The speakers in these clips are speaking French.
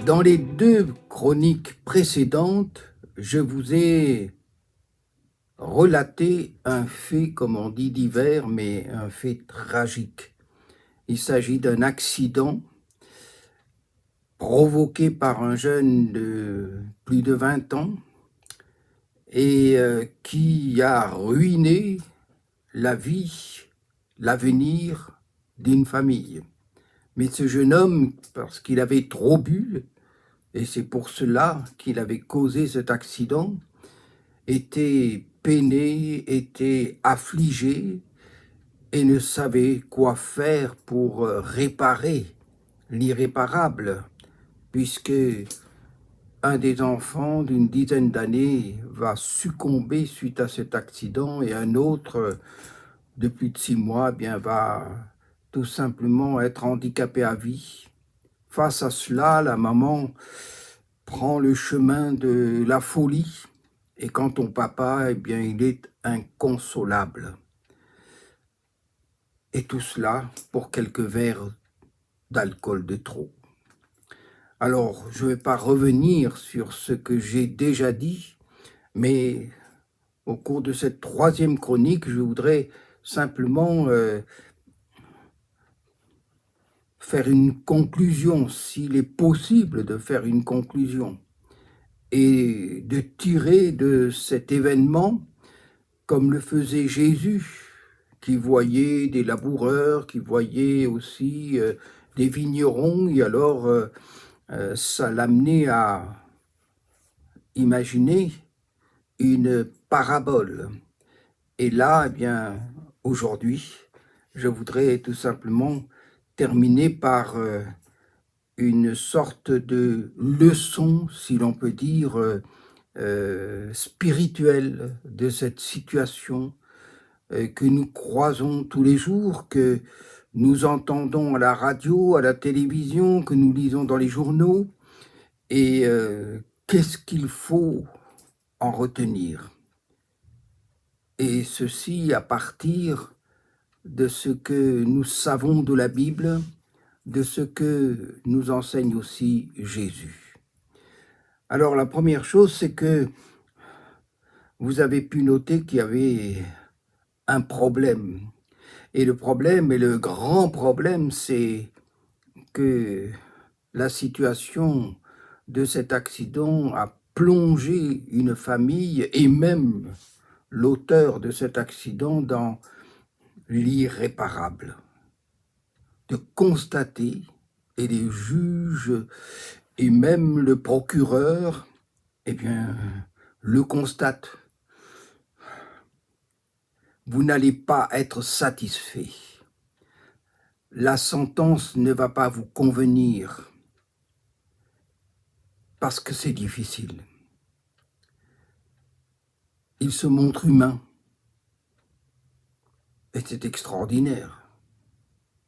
Dans les deux chroniques précédentes, je vous ai relaté un fait, comme on dit, divers, mais un fait tragique. Il s'agit d'un accident provoqué par un jeune de plus de 20 ans et qui a ruiné la vie, l'avenir d'une famille. Mais ce jeune homme, parce qu'il avait trop bu, et c'est pour cela qu'il avait causé cet accident, était peiné, était affligé et ne savait quoi faire pour réparer l'irréparable, puisque un des enfants d'une dizaine d'années va succomber suite à cet accident et un autre de plus de 6 mois va tout simplement être handicapé à vie. Face à cela, la maman prend le chemin de la folie et quant au papa, il est inconsolable. Et tout cela pour quelques verres d'alcool de trop. Alors, je ne vais pas revenir sur ce que j'ai déjà dit, mais au cours de cette troisième chronique, je voudrais simplement faire une conclusion, s'il est possible de faire une conclusion, et de tirer de cet événement, comme le faisait Jésus, qui voyait des laboureurs, qui voyait aussi des vignerons, et alors ça l'amenait à imaginer une parabole. Et là, aujourd'hui, je voudrais tout simplement terminer par une sorte de leçon, si l'on peut dire, spirituelle de cette situation que nous croisons tous les jours, que nous entendons à la radio, à la télévision, que nous lisons dans les journaux. Et qu'est-ce qu'il faut en retenir? Et ceci à partir de ce que nous savons de la Bible, de ce que nous enseigne aussi Jésus. Alors la première chose, c'est que vous avez pu noter qu'il y avait un problème. Et le problème, et le grand problème, c'est que la situation de cet accident a plongé une famille et même l'auteur de cet accident dans l'irréparable. De constater, et les juges et même le procureur, le constatent. Vous n'allez pas être satisfait. La sentence ne va pas vous convenir parce que c'est difficile. Il se montre humain et c'est extraordinaire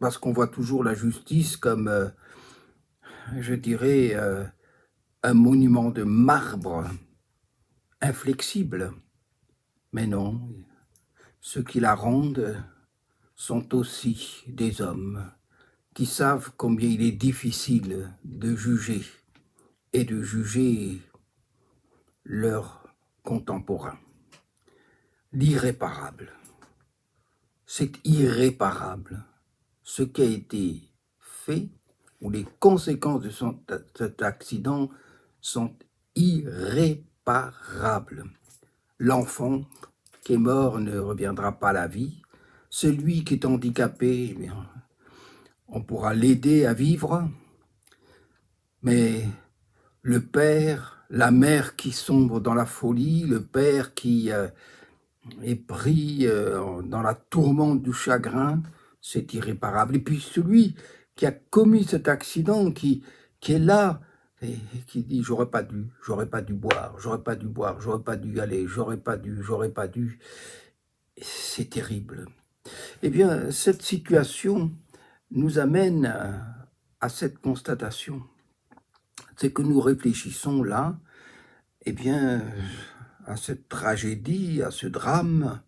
parce qu'on voit toujours la justice comme, je dirais, un monument de marbre inflexible. Mais non, ceux qui la rendent sont aussi des hommes qui savent combien il est difficile de juger et de juger leurs contemporains. L'irréparable. C'est irréparable. Ce qui a été fait, ou les conséquences de cet accident sont irréparables. L'enfant qui est mort ne reviendra pas à la vie. Celui qui est handicapé, on pourra l'aider à vivre, mais le père, la mère qui sombre dans la folie, le père qui est pris dans la tourmente du chagrin, c'est irréparable. Et puis celui qui a commis cet accident, qui est là, et qui dit j'aurais pas dû boire, j'aurais pas dû boire, j'aurais pas dû y aller, j'aurais pas dû, c'est terrible. Eh bien, cette situation nous amène à cette constatation, c'est que nous réfléchissons là, à cette tragédie, à ce drame,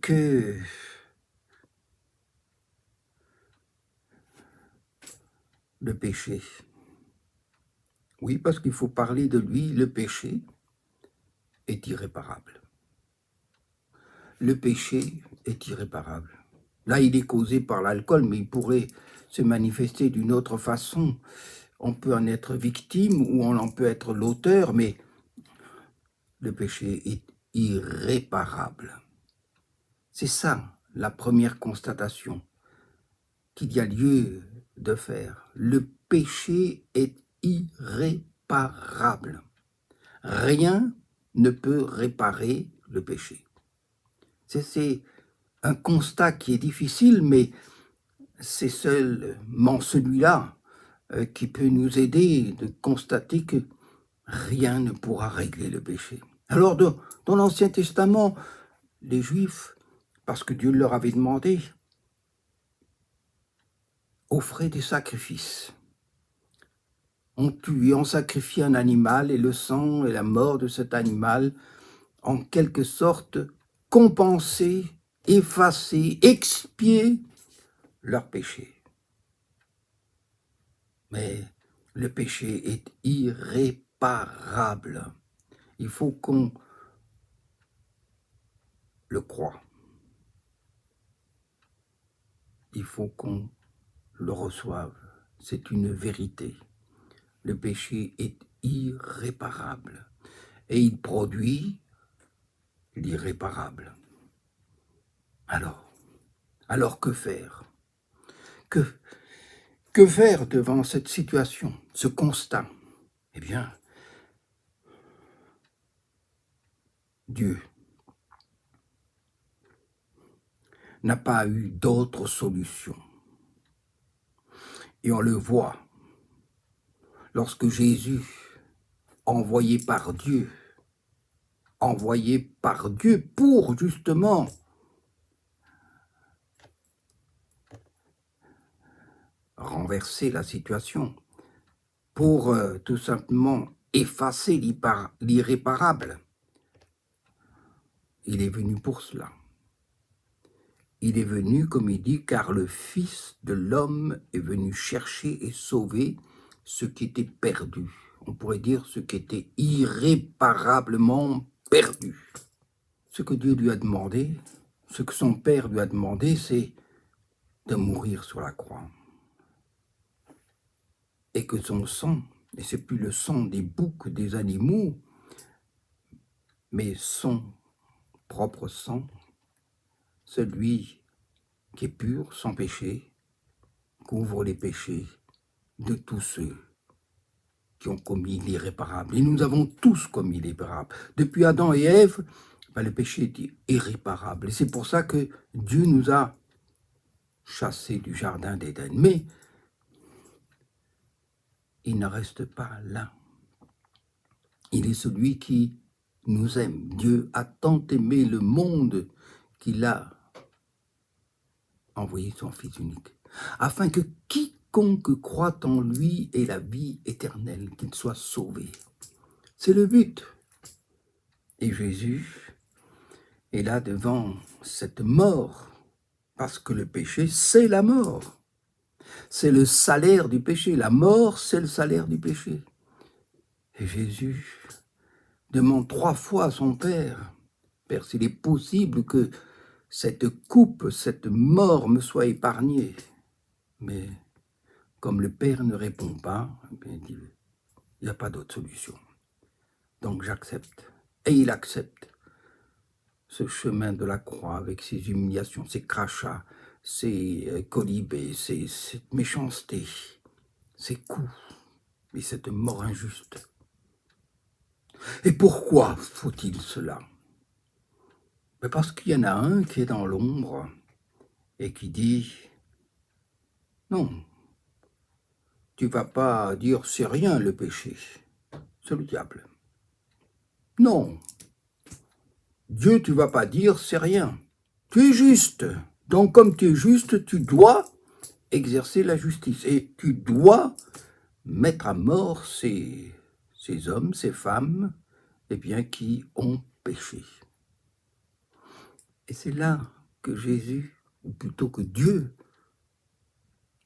que le péché, Oui, parce qu'il faut parler de lui, le péché est irréparable. Le péché est irréparable. Là, il est causé par l'alcool, mais il pourrait se manifester d'une autre façon. On peut en être victime ou on en peut être l'auteur, mais le péché est irréparable. C'est ça la première constatation qu'il y a lieu de faire. Le péché est irréparable. Rien ne peut réparer le péché. C'est un constat qui est difficile, mais c'est seulement celui-là qui peut nous aider de constater que rien ne pourra régler le péché. Alors, dans l'Ancien Testament, les Juifs, parce que Dieu leur avait demandé, offraient des sacrifices. On tuait, on sacrifiait un animal et le sang et la mort de cet animal, en quelque sorte, compensaient, effaçaient, expiaient leur péché. Mais le péché est irréparable. Il faut qu'on le croie. Il faut qu'on le reçoive. C'est une vérité. Le péché est irréparable et il produit l'irréparable. Alors que faire? Que faire devant cette situation, ce constat? Eh bien, Dieu n'a pas eu d'autre solution. Et on le voit lorsque Jésus, envoyé par Dieu pour justement renverser la situation, pour tout simplement effacer l'irréparable. Il est venu pour cela. Il est venu, comme il dit, car le Fils de l'homme est venu chercher et sauver ce qui était perdu. On pourrait dire ce qui était irréparablement perdu. Ce que Dieu lui a demandé, ce que son Père lui a demandé, c'est de mourir sur la croix. Et que son sang, et c'est plus le sang des boucs, des animaux, mais son propre sang, celui qui est pur, sans péché, couvre les péchés de tous ceux qui ont commis l'irréparable. Et nous avons tous commis l'irréparable. Depuis Adam et Ève, le péché est irréparable. Et c'est pour ça que Dieu nous a chassés du jardin d'Éden. Mais il ne reste pas là. Il est celui qui nous aime. Dieu a tant aimé le monde qu'il a envoyé son Fils unique, afin que quiconque croit en lui ait la vie éternelle, qu'il soit sauvé. C'est le but. Et Jésus est là devant cette mort, parce que le péché, c'est la mort. C'est le salaire du péché. La mort, c'est le salaire du péché. Et Jésus demande 3 fois à son Père, « Père, s'il est possible que cette coupe, cette mort me soit épargnée. » Mais comme le Père ne répond pas, il dit, il n'y a pas d'autre solution. Donc j'accepte. Et il accepte ce chemin de la croix avec ses humiliations, ses crachats, ses colibés, cette méchanceté, ses coups et cette mort injuste. Et pourquoi faut-il cela? Parce qu'il y en a un qui est dans l'ombre et qui dit « Non, tu vas pas dire c'est rien le péché, c'est le diable. Non, Dieu, tu vas pas dire c'est rien. Tu es juste. Donc comme tu es juste, tu dois exercer la justice et tu dois mettre à mort ces hommes, ces femmes, eh bien, qui ont péché. » Et c'est là que Jésus, ou plutôt que Dieu,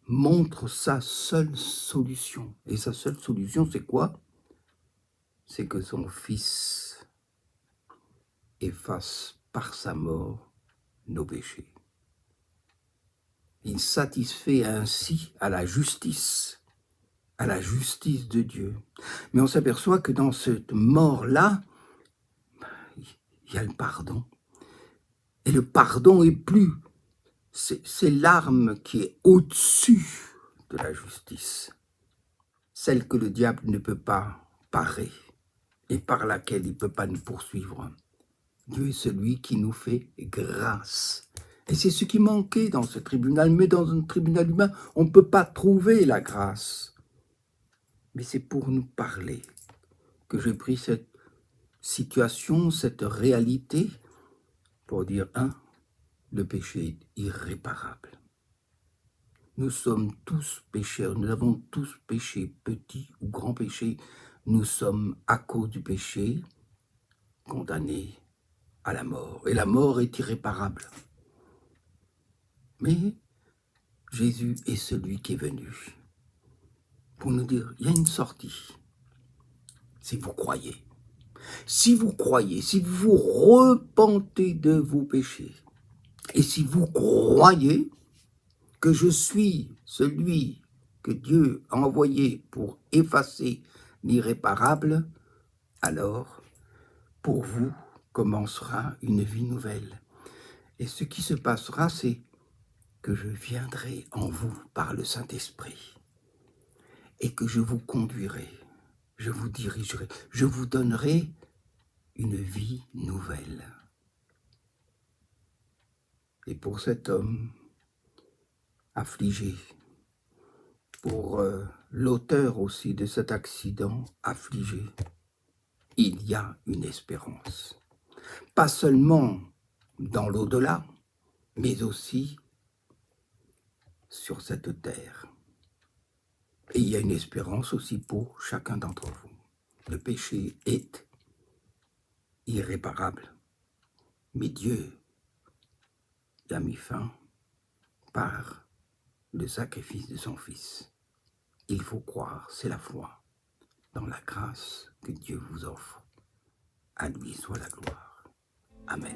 montre sa seule solution. Et sa seule solution, c'est quoi? C'est que son Fils efface par sa mort nos péchés. Il satisfait ainsi à la justice de Dieu. Mais on s'aperçoit que dans cette mort-là, il y a le pardon. Et le pardon est plus, c'est l'arme qui est au-dessus de la justice, celle que le diable ne peut pas parer et par laquelle il ne peut pas nous poursuivre. Dieu est celui qui nous fait grâce. Et c'est ce qui manquait dans ce tribunal. Mais dans un tribunal humain, on ne peut pas trouver la grâce. Mais c'est pour nous parler que j'ai pris cette situation, cette réalité, pour dire, le péché est irréparable. Nous sommes tous pécheurs, nous avons tous péché, petit ou grand péché. Nous sommes, à cause du péché, condamnés à la mort. Et la mort est irréparable. Mais Jésus est celui qui est venu pour nous dire, il y a une sortie, si vous croyez. Si vous croyez, si vous vous repentez de vos péchés, et si vous croyez que je suis celui que Dieu a envoyé pour effacer l'irréparable, alors pour vous commencera une vie nouvelle. Et ce qui se passera, c'est que je viendrai en vous par le Saint-Esprit et que je vous conduirai, je vous dirigerai, je vous donnerai une vie nouvelle. Et pour cet homme affligé, pour l'auteur aussi de cet accident affligé, il y a une espérance. Pas seulement dans l'au-delà, mais aussi sur cette terre. Et il y a une espérance aussi pour chacun d'entre vous. Le péché est irréparable, mais Dieu y a mis fin par le sacrifice de son Fils. Il faut croire, c'est la foi, dans la grâce que Dieu vous offre. À lui soit la gloire. Amen.